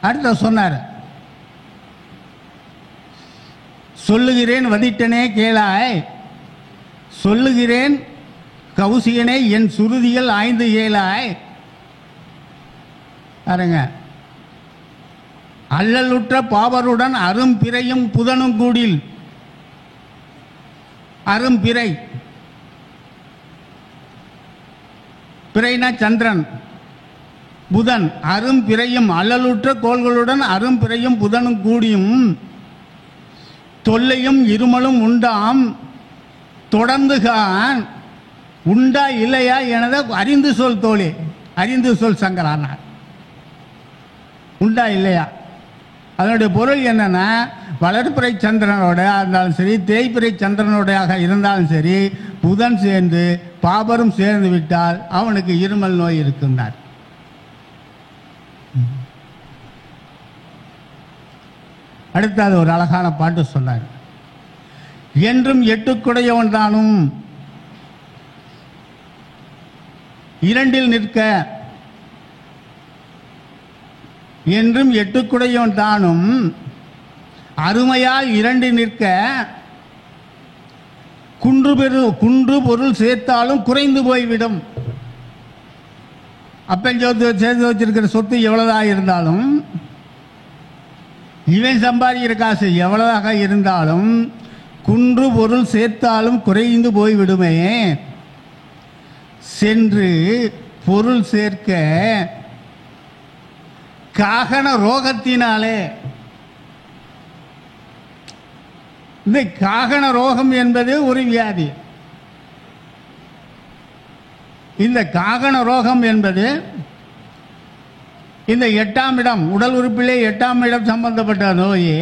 அடுத்த சொன்னார், சொல்லுகிறேன் வதிட்டனே கேளாய், சொல்லுகிறேன் கௌசிகனே என் சுருதிகள் 5 ஏழாய். பாருங்க, அல்லலுற்ற பாவருடன் அரும்பிறையும் புதனும் கூடில். அரும்பிறை, பிறைனா சந்திரன், புதன் அரும் பிறையும் அல்லலுற்ற கோள்களுடன் அரும் பிறையும் புதனும் கூடியும் தொல்லையும் இருமலும் உண்டாம் தொடர்ந்துகான் உண்டா இல்லையா எனத அறிந்து சொல் தோழி, அறிந்து சொல் சங்கரானார். உண்டா இல்லையா அதனுடைய பொருள் என்னன்னா, வளர்பிறை சந்திரனோட இருந்தாலும் சரி, தேய்பிறை சந்திரனோடையாக இருந்தாலும் சரி, புதன் சேர்ந்து பாபரும் சேர்ந்து விட்டால் அவனுக்கு இருமல் நோய் இருக்குன்னார். அடுத்தது ஒரு அழகான பாட்டு சொன்னார். என்றும் எட்டுக்குடையவன் தானும் இரண்டில் நிற்க, என்றும் எட்டுக்குடையவன் தானும் அருமையால் இரண்டு நிற்க, குன்று பொருள் சேர்த்தாலும் குறைந்து போய்விடும். அப்பன் சேர்த்து வச்சிருக்கிற சொத்து எவ்வளவுதாக இருந்தாலும், இவன் சம்பாதிக்கிற காசு எவ்வளவாக இருந்தாலும் குன்று பொருள் சேர்த்தாலும் குறைந்து போய்விடுமே. சென்று பொருள் சேர்க்க காகன ரோகத்தினாலே, இந்த காகன ரோகம் என்பது ஒரு வியாதி. இந்த காகன ரோகம் என்பது இந்த 8ஆம் இடம், உடல் உறுப்பிலே 8ஆம் இடம் சம்பந்தப்பட்ட நோய்.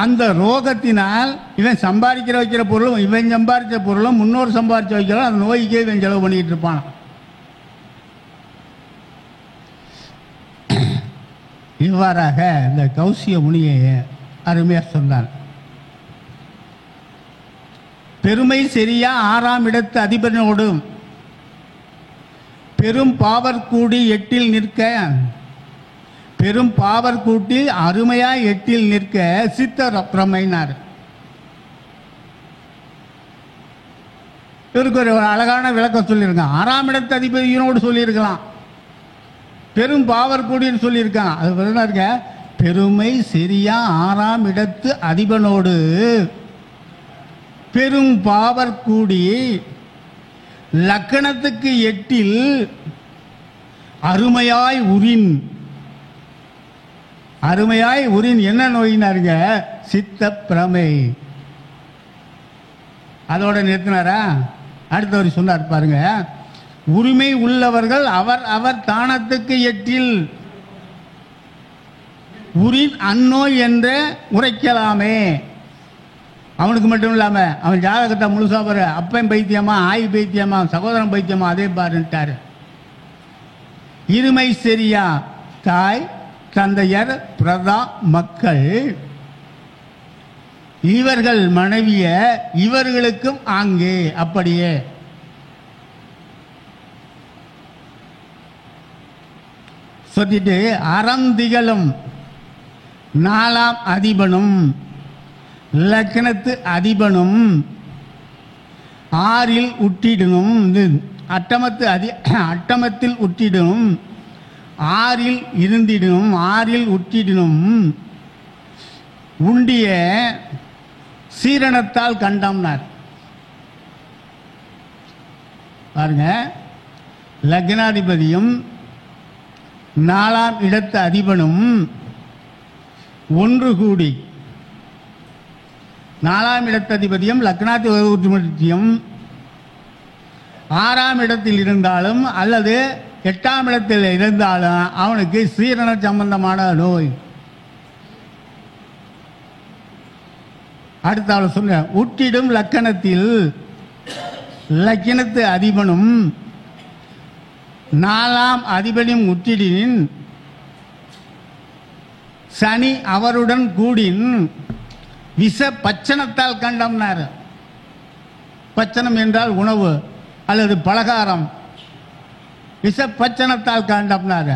அந்த ரோகத்தினால் இவன் சம்பாதிக்கிற வைக்கிற பொருளும், இவன் சம்பாதிச்ச பொருளும் முன்னோர் சம்பாதிச்சு வைக்கிறோம், அந்த நோய்க்கே இவன் செலவு பண்ணிட்டு இருப்பான். இவ்வாறாக இந்த கௌசிய முனியை அருமையாக சொன்னார். பெருமை சரியா 6ஆம் இடத்து அதிபனோடும் பெரும் பாவர் கூடி 8இல் நிற்க, பெரும் பாவர் கூட்டி அருமையாய் 8இல் நிற்க சித்தர் பிரமைனார். இவருக்கு ஒரு அழகான விளக்கம் சொல்லியிருக்கான். 6ஆம் இடத்து அதிபதியோடு சொல்லியிருக்கலாம், பெரும் பாவர் கூடின்னு சொல்லியிருக்கான். அது இருக்க பெருமை சரியா 6ஆம் இடத்து அதிபனோடு பெரும் பாவர் கூடி லக்கணத்துக்கு 8இல் அருமையாய் உரின். அருமையாய் உரின் என்ன நோயினாருங்க? சித்த பிரமை. அதோட நிறுத்தினாரா? அடுத்தவர் சொன்னார் பாருங்க, உரிமை உள்ளவர்கள் அவர் அவர் தானத்துக்கு 8இல் உரின் அந்நோய் என்று உரைக்கலாமே. அவனுக்கு மட்டும் இல்லாம அவன் ஜாதகத்தை முழுசா பாரு, அப்பன் பைத்தியமா, ஆய் பைத்தியமா, சகோதரன் பைத்தியமா, அதே பாருட்டாரு. இருமை சரியா தாய் தந்தையர் பிரதா மக்கள் இவர்கள் மனைவிய இவர்களுக்கும் ஆங்கே அப்படியே. சொல்லிட்டு அறந்திகளும் 4ஆம் அதிபனும் லக்கணத்து அதிபனும் 6இல் உட்டிடணும். அட்டமத்தில் உட்டிடணும், 6இல் இருந்திடணும், 6இல் உட்டிடணும். உண்டிய சீரணத்தால் கண்டம்னார். பாருங்க, லக்னாதிபதியும் 4ஆம் இடத்து அதிபனும் ஒன்று கூடி, 4ஆம் இடத்ததிபதியும் லக்னாதிபதியும் 6ஆம் இடத்தில் இருந்தாலும் அல்லது 8ஆம் இடத்தில் இருந்தாலும் அவனுக்கு சீரண சம்பந்தமான நோய். அடுத்த சொன்ன உட்டிடும் லக்கணத்தில் லக்கினத்து அதிபனும் 4ஆம் அதிபனும் உட்டிடின் சனி அவருடன் கூடின் விஷ பச்சனத்தால் கண்டம்னார். பச்சனம் என்றால் உணவு அல்லது பலகாரம். விஷ பச்சனத்தால் கண்டம்னார்.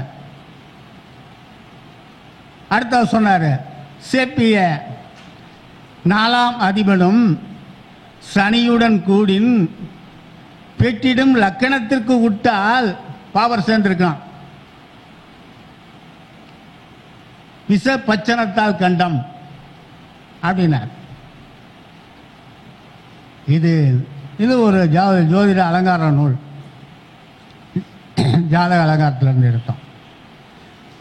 அடுத்த சொன்னார், சேப்பிய 4ஆம் அதிபனும் சனியுடன் கூடின் பெற்றிடும் லக்கணத்திற்கு விட்டால் பாவர் சேர்ந்திருக்கான். விஷ பச்சனத்தால் கண்டம் அப்படின்னார். இது ஒரு ஜோதிட அலங்கார நூல், ஜாதக அலங்காரத்திலிருந்து எடுத்தோம்.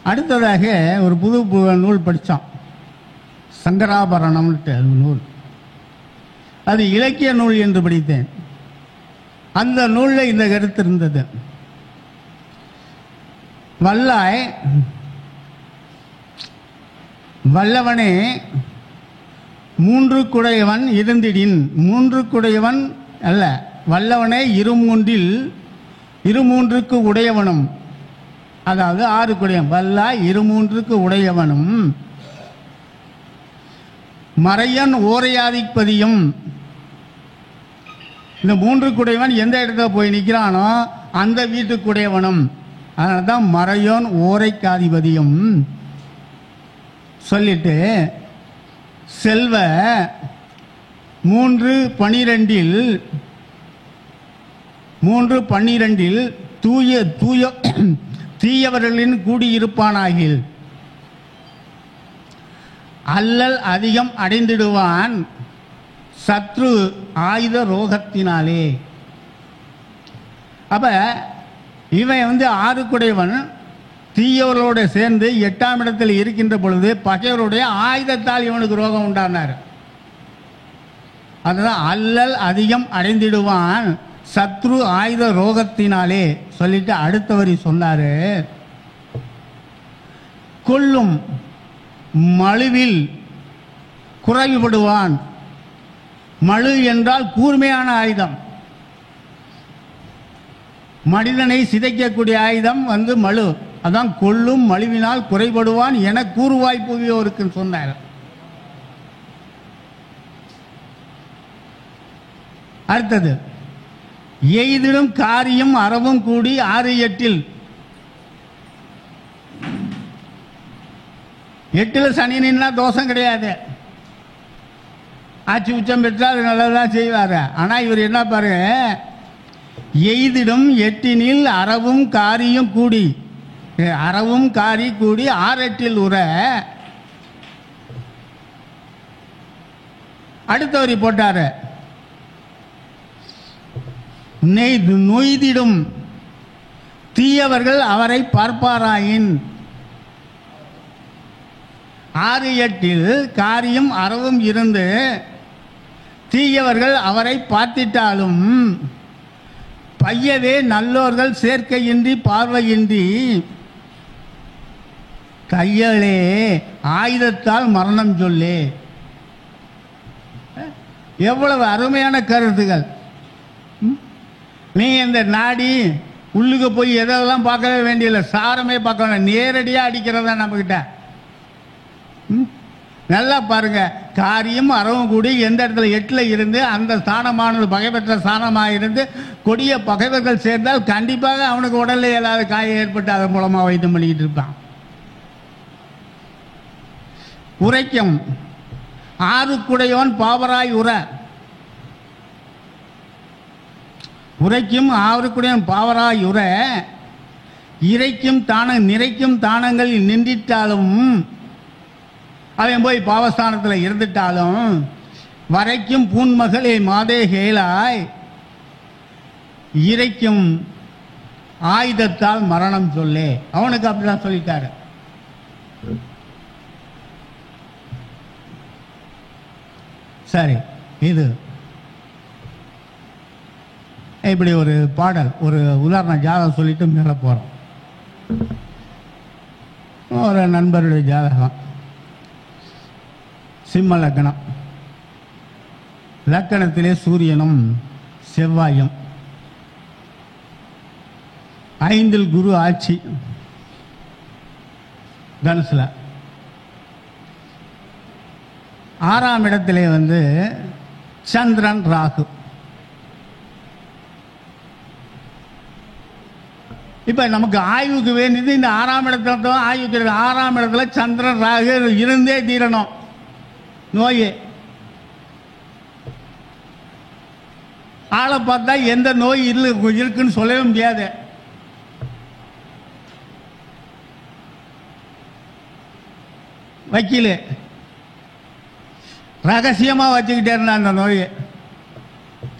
அடுத்ததாக ஒரு புது நூல் படித்தோம், சங்கராபரணம்ட்டு நூல். அது இலக்கிய நூல் என்று படித்தேன். அந்த நூலில் இந்த கருத்து இருந்தது. வல்லாய் வல்லவனே மூன்று குடையவன் இருந்திடின், மூன்று குடையவன் அல்ல, வல்லவனே இருமூன்றுக்கு உடையவனும், அதாவது 6 குடையவன், வல்லாய் இருமூன்றுக்கு உடையவனும், மறையன் ஓரையாதிப்பதியும். இந்த 3 குடையவன் எந்த இடத்துல போய் நிற்கிறானோ அந்த வீட்டுக்குடையவனும், அதனால தான் மறையோன் ஓரைக்காதிபதியும் சொல்லிட்டு, செல்வ 3:12 தீயவர்களின் கூடியிருப்பானாகில் அல்லல் அதிகம் அடைந்திடுவான் சத்ரு ஆயுத ரோகத்தினாலே. அப்ப இவன் 6 குடையவன் தீயவர்களோடு சேர்ந்து 8ஆம் இடத்தில் இருக்கின்ற பொழுது பகைவருடைய ஆயுதத்தால் இவனுக்கு ரோகம் உண்டானார். அதுதான் அல்லல் அதிகம் அடைந்திடுவான் சத்ரு ஆயுத ரோகத்தினாலே சொல்லிட்டு அடுத்த வரி சொன்னாரு, கொல்லும் மழுவில் குறைவுபடுவான். மழு என்றால் கூர்மையான ஆயுதம், மனிதனை சிதைக்கக்கூடிய ஆயுதம் மழு. அதான் கொல்லும் மழுவினால் குறைபடுவான் என கூறுவாய் புவியோருக்கு சொன்னார். அடுத்தது, எய்திடும் காரியம் அறவும் கூடி 6:8. 8 சனி நின்னா தோஷம் கிடையாது, ஆட்சி உச்சம் பெற்றால் அது நல்லதான் செய்வார். ஆனால் இவர் என்ன பாரு, எய்திடும் 8 அறவும் காரியம் கூடி, அறவும் காரி கூடி 6:8 உற. அடுத்த வரி போட்டாரு, நொய்திடும் தீயவர்கள் அவரை பார்ப்பாராயின். 6:8 காரியம் அறவும் இருந்து தீயவர்கள் அவரை பார்த்திட்டாலும் பையவே நல்லோர்கள் சேர்க்கையின்றி பார்வையின்றி கையாலே ஆயுதத்தால் மரணம் சொல்லே. எவ்வளவு அருமையான கருத்துகள். நீ இந்த நாடி உள்ளுக்கு போய் எதெல்லாம் பார்க்கவே வேண்டியதில்லை, சாரமே பார்க்க, நேரடியாக அடிக்கிறதா நம்மக்கிட்ட. நல்லா பாருங்க, காரியம் அறவும் கூடி எந்த இடத்துல 8 இருந்து அந்த ஸ்தானமானது பகை பெற்ற ஸ்தானமாக இருந்து கொடிய பகைவர்கள் சேர்ந்தால் கண்டிப்பாக அவனுக்கு உடல்ல ஏதாவது காயம் ஏற்பட்டு அதன் மூலமாக வைத்தியம் பண்ணிக்கிட்டு இருப்பான். உரைக்கும் 6 குடையோன் பாவராய் உற. உரைக்கும் 6 குடையோன் பாவராய் உற. நிறைக்கும் தானங்கள் நின்றிட்டாலும், அவன் போய் பாவஸ்தானத்தில் இருந்துட்டாலும், வரைக்கும் பூன்மகளே மாதே கேளாய் இறைக்கும் ஆயுதத்தால் மரணம் சொல்லே. அவனுக்கு அப்படிதான் சொல்லிட்டாரு. சரி, இது இப்படி ஒரு பாடல், ஒரு உதாரண ஜாதகம் சொல்லிட்டு மேலே போகிறோம். ஒரு நண்பருடைய ஜாதகம், சிம்ம லக்கணம், லக்கணத்திலே சூரியனும் செவ்வாயும், 5 குரு ஆட்சி தனுசுல, 6ஆம் இடத்திலே சந்திரன் ராகு. இப்ப நமக்கு ஆய்வுக்கு வேண்டியது இந்த 6ஆம் இடத்துல ஆய்வுக்கு. 6ஆம் இடத்துல சந்திரன் ராகு இருந்தே தீரணும். நோய் ஆளை பார்த்தா எந்த நோய் இருக்குன்னு சொல்லவே முடியாது. வக்கீல் ரகசியமா வச்சுக்கிட்டே இருந்தா அந்த நோயை.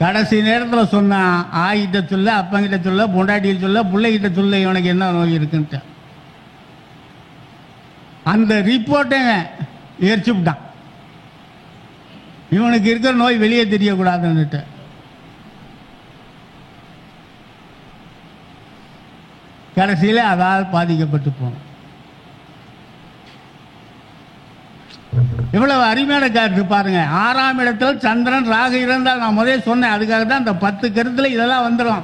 கடைசி நேரத்தில் சொன்னான், ஆகிட்ட சொல்ல, அப்பங்கிட்ட சொல்ல, பொண்டாட்டிகிட்ட சொல்ல, பிள்ளைகிட்ட சொல்ல, இவனுக்கு என்ன நோய் இருக்குன்ட்டு. அந்த ரிப்போர்ட்டை எரிச்சு விட்டான். இவனுக்கு இருக்கிற நோய் வெளியே தெரியக்கூடாதுன்னுட்டு. கடைசியில் அதால் பாதிக்கப்பட்டு போனோம். எவ்வளவு அருமையான கருத்து பாருங்க. 6ஆம் இடத்தில் சந்திரன் ராகு இருந்தால், நான் முதல்ல சொன்னேன், அதுக்காக தான் இந்த 10 கருத்துல இதெல்லாம் வந்துடும்.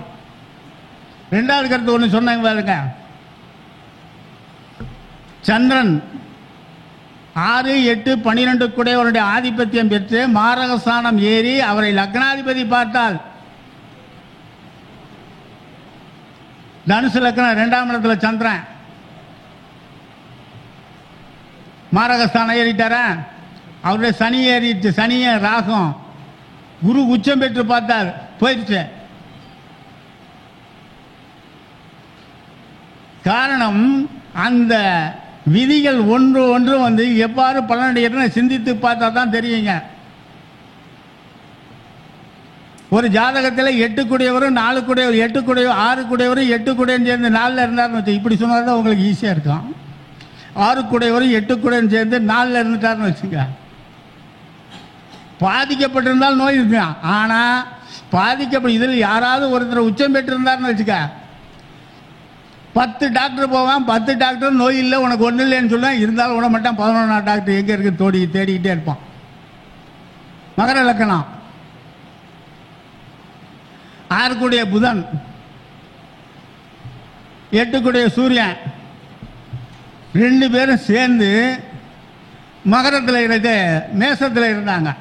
2வது கருத்து ஒன்று சொன்னாங்க பாருங்க. சந்திரன் 6, 8, 12 கூடையவருடைய ஆதிபத்தியம் பெற்று மாரகஸ்தானம் ஏறி அவரை லக்னாதிபதி பார்த்தால், தனுசு லக்னம் 2ஆம் இடத்துல சந்திரன் மாரகஸ்தானம் ஏறிட்டாரா, அவருடைய சனி ஏறிட்டு, சனிய ராகம் குரு உச்சம் பெற்று பார்த்தார், போயிடுச்சு. காரணம் அந்த விதிகள் ஒன்று ஒன்று வந்து எவ்வாறு பலனடைகிறதுன்னு சிந்தித்து பார்த்தா தான் தெரியுங்க. ஒரு ஜாதகத்தில் 8 கூடையவரும் 4 கூடையவர், 8 கூடையவர், 6 கூடையவரும் 8 கூடையும் சேர்ந்து 4ல் இருந்தாருன்னு வச்சு, இப்படி சொன்னால் தான் உங்களுக்கு ஈஸியாக இருக்கும். 6 கூடையவரும் 8 கூடையும் சேர்ந்து 4ல் இருந்துட்டாருன்னு வச்சுங்க, பாதிக்கப்பட்டிருந்தால் நோய் இருக்கு. ஆனால் பாதிக்கப்படும் இதில் யாராவது ஒருத்தர் உச்சம் பெற்றிருந்தாருன்னு வச்சுக்க, 10 டாக்டர் போவான், 10 டாக்டர் நோய் இல்லை உனக்கு ஒன்றும் இல்லைன்னு சொல்லுவேன். இருந்தாலும் விட மாட்டான். 11ஆம் டாக்டர் எங்கே இருக்கு தேடிக்கிட்டே இருப்பான். மகர லக்கணம் 6 கூடிய புதன், 8 கூடிய சூரியன், 2 பேரும் சேர்ந்து மகரத்தில் இருக்க மேசத்தில் இருந்தாங்க.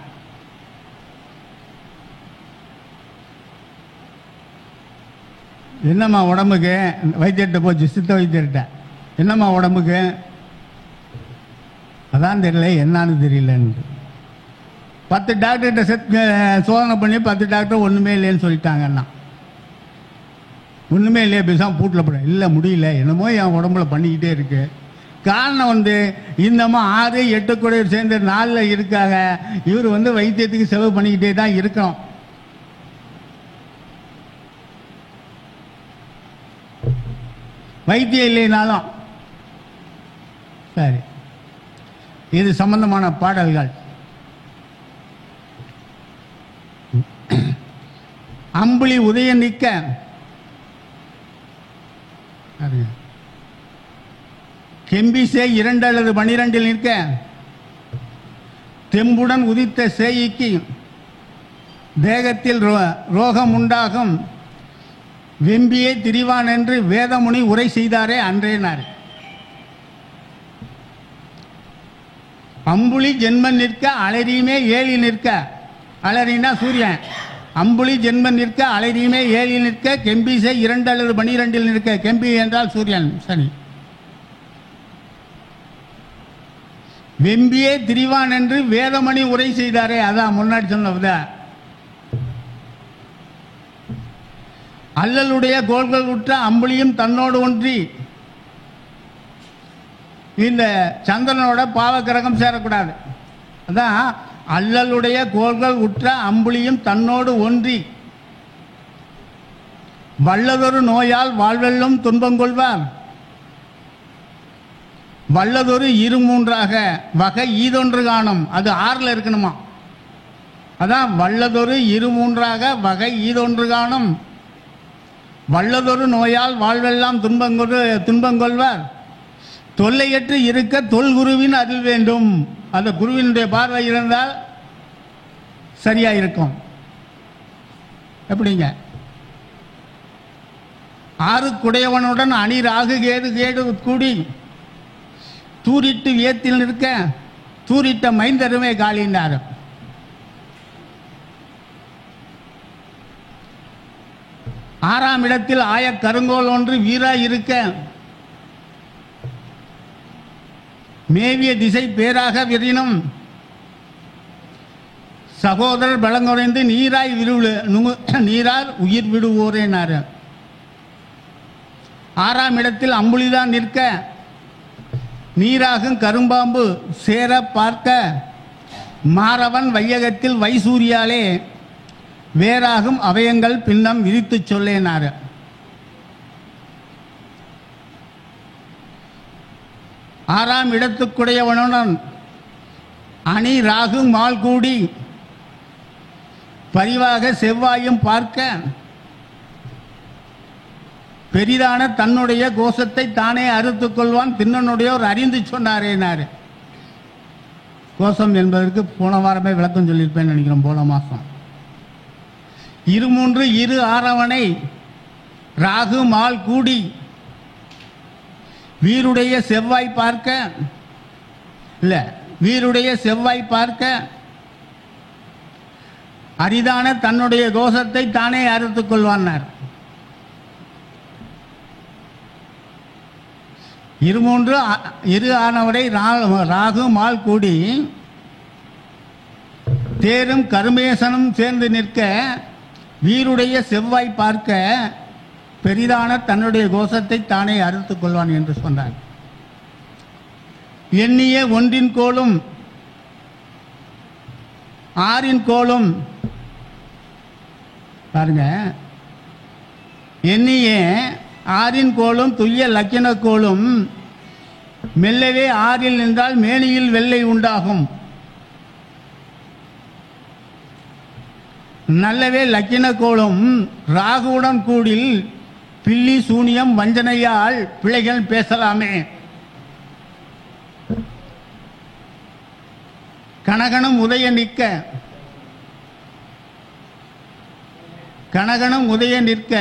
என்னம்மா உடம்புக்கு, வைத்தியர்கிட்ட போச்சு, சித்த வைத்தியர்கிட்ட, என்னம்மா உடம்புக்கு, அதான் தெரியல, என்னான்னு தெரியலன்னு 10 டாக்டர்கிட்ட சோதனை பண்ணி 10 டாக்டர் ஒன்றுமே இல்லைன்னு சொல்லிட்டாங்கன்னா, ஒன்றுமே இல்லையா பேசாமல் பூட்டில் போட, இல்லை முடியல, என்னமோ என் உடம்புல பண்ணிக்கிட்டே இருக்கு. காரணம் வந்து இந்தம்மா 6, 8 கூட சேர்ந்து 4ல் இருக்காங்க. இவர் வந்து வைத்தியத்துக்கு செலவு பண்ணிக்கிட்டே தான் இருக்கணும். வைத்தியம் இல்லைனாலும் சரி. இது சம்பந்தமான பாடல்கள். அம்புலி உதயம் நிற்க, கெம்பிசே 2 அல்லது 12 நிற்க, தெம்புடன் உதித்த சேயிக்கு தேகத்தில் ரோகம் உண்டாகும், வெம்பியே திரிவான் என்று வேதமுனி உரை செய்தாரே அன்றேனார். அம்புலி ஜென்மன் நிற்க அலரியுமே ஏழி நிற்க, அலரினா சூரியன், அம்புலி ஜென்மன் நிற்க அலரியுமே ஏழி நிற்க, கெம்பிசை 2 அல்லது 12 நிற்க, கெம்பி என்றால் சூரியன் சனி, வெம்பியே திரிவான் என்று வேதமணி உரை செய்தாரே, அதான் முன்னாடி சொன்னதா. அல்லலுடைய கோள்கள் உற்ற அம்புலியும் தன்னோடு ஒன்றி, இந்த சந்திரனோட பாவக்கிரகம் சேரக்கூடாது. அதான் அல்லலுடைய கோள்கள் உற்ற அம்புலியும் தன்னோடு ஒன்றி வல்லதொரு நோயால் வாழ்வெல்லும் துன்பம் கொள்வார், வல்லதொரு 2-3 வகை ஈதொன்று காணும். அது 6ல் இருக்கணுமா. அதான் வல்லதொரு 2-3 வகை ஈதொன்று காணும், வல்லதொரு நோயால் வாழ்வெல்லாம் துன்பம் கொள்வார், தொல்லையற்று இருக்க தொல்குருவின் அருள் வேண்டும். அந்த குருவினுடைய பார்வை இருந்தால் சரியா இருக்கும். எப்படிங்க? 6 குடையவனுடன் அணி ராகு கேடு கூடி தூரிட்டு வியத்தில் நிற்க, தூரிட்ட மைந்தருமே காலினார். ஆறாம் இடத்தில் ஆய கருங்கோல் ஒன்று வீராய் இருக்க, மேவிய திசை பேராக விரினும் சகோதரர் பலங்குறைந்து நீரார் உயிர் விடுவோரேனார். 6ஆம் இடத்தில் அம்புலிதான் நிற்க, நீராகும் கரும்பாம்பு சேர பார்க்க, மாறவன் வையகத்தில் வைசூரியாலே வேறாகும் அவயங்கள் பின்னம் விரித்து சொல்லேனார். ஆறாம் இடத்துக்குடையவனுடன் அணி ராகு மால் கூடி பரிவாக செவ்வாயும் பார்க்க பெரிதான தன்னுடைய கோஷத்தை தானே அறுத்துக் கொள்வான் திண்ணனுடையோர் அறிந்து சொன்னாரேனாரு. கோஷம் என்பதற்கு போன வாரமே விளக்கம் சொல்லியிருப்பேன்னு நினைக்கிறோம். போன மாசம் 2 3 ஆறவனை ராகு மால் கூடி வீருடைய செவ்வாய் பார்க்க இல்ல வீருடைய செவ்வாய் பார்க்க அரிதான தன்னுடைய கோஷத்தை தானே அறுத்துக் கொள்வானார். 2 3 ஆனவரை ராகு மால் கூடி தேரும் கருமேசனும் சேர்ந்து நிற்க வீருடைய செவ்வாய் பார்க்க பெரிதான தன்னுடைய கோஷத்தை தானே அறுத்துக் கொள்வான் என்று சொன்னார். எண்ணிய ஒன்றின் கோலும் 6 கோலும் பாருங்க, எண்ணிய 6 கோலும் துய்ய லக்கின கோலும் மெல்லவே 6 நின்றால் மேனியில் வெள்ளை உண்டாகும். நல்லவே லக்கின கோலும் ராகுவுடன் கூடில் பில்லி சூனியம் வஞ்சனையால் பிழைகள் பேசலாமே. கனகனும் உதய நிற்க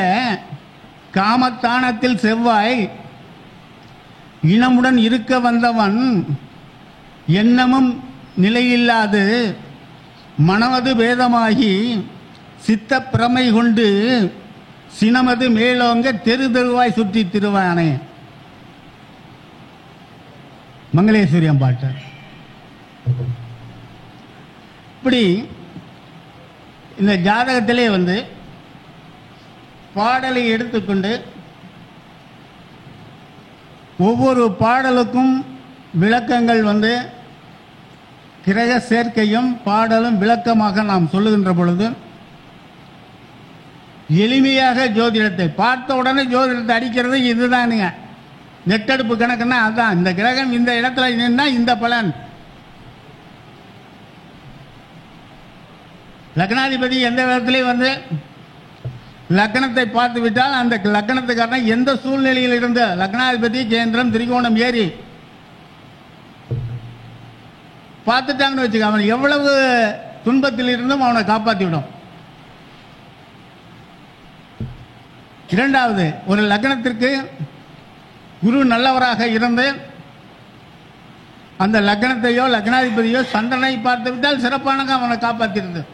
காமத்தானத்தில் செவ்வாய் இனமுடன் இருக்க வந்தவன் எண்ணமும் நிலையில்லாது மனமது பேதமாகி சித்த பிரமை கொண்டு சினமது மேலோங்க தெரு தெருவாய் சுற்றி திருவானே. மங்களேஸ்வரியம் பாட்டு. இப்படி இந்த ஜாதகத்திலே பாடலை எடுத்துக்கொண்டு ஒவ்வொரு பாடலுக்கும் விளக்கங்கள் கிரக சேர்க்கையும் பாடலும் விளக்கமாக நாம் சொல்லுகின்ற பொழுது எளிமையாக ஜோதிடத்தை பார்த்த உடனே ஜோதிடத்தை அடிக்கிறது இதுதானுங்க. நெட்டெடுப்பு கணக்குன்னா அதுதான். இந்த கிரகம் இந்த இடத்துல நின்னா இந்த பலன். லக்னாதிபதி எந்த விதத்திலையும் லக்னத்தை பார்த்து விட்டால் அந்த லக்னத்துக்காரன் எந்த சூழ்நிலையில் இருந்து லக்னாதிபதி கேந்திரம் திரிகோணம் ஏறி பார்த்துட்டாங்கன்னு வச்சுக்க, அவன் எவ்வளவு துன்பத்தில் இருந்தும் அவனை காப்பாற்றி விடும். இரண்டாவது, ஒரு லக்னத்திற்கு குரு நல்லவராக இருந்து அந்த லக்னத்தையோ லக்னாதிபதியோ சந்திரனை பார்த்து விட்டால் சிறப்பானங்க அவனை காப்பாற்றிருந்தது.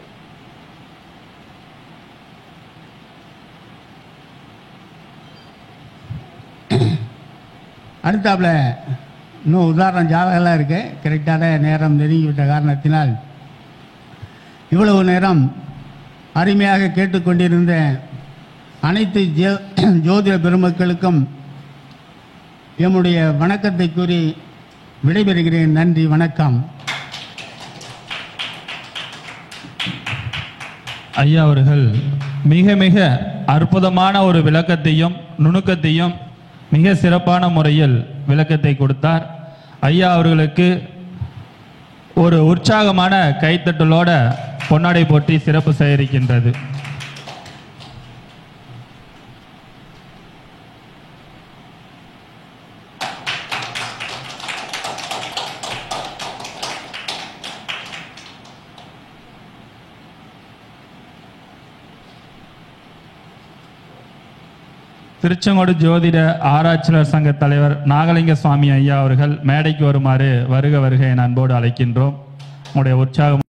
அடுத்தாப்புல இன்னும் உதாரணம் ஜாதகம்லாம் இருக்கு. கரெக்டான நேரம் நெருங்கிவிட்ட காரணத்தினால் இவ்வளவு நேரம் அருமையாக கேட்டுக்கொண்டிருந்த அனைத்து ஜோதிட பெருமக்களுக்கும் எம்முடைய வணக்கத்தை கூறி விடைபெறுகிறேன். நன்றி, வணக்கம். ஐயா அவர்கள் மிக மிக அற்புதமான ஒரு விளக்கத்தையும் நுணுக்கத்தையும் மிக சிறப்பான முறையில் விளக்கத்தை கொடுத்தார். ஐயா அவர்களுக்கு ஒரு உற்சாகமான கைத்தட்டலோட பொன்னாடை போற்றி சிறப்பு சேகரிக்கின்றது. திருச்செங்கோடு ஜோதிட ஆராய்ச்சியாளர் சங்க தலைவர் நாகலிங்க சுவாமி ஐயா அவர்கள் மேடைக்கு வருமாறு வருக வருக என அன்போடு அழைக்கின்றோம். உங்களுடைய உற்சாகம்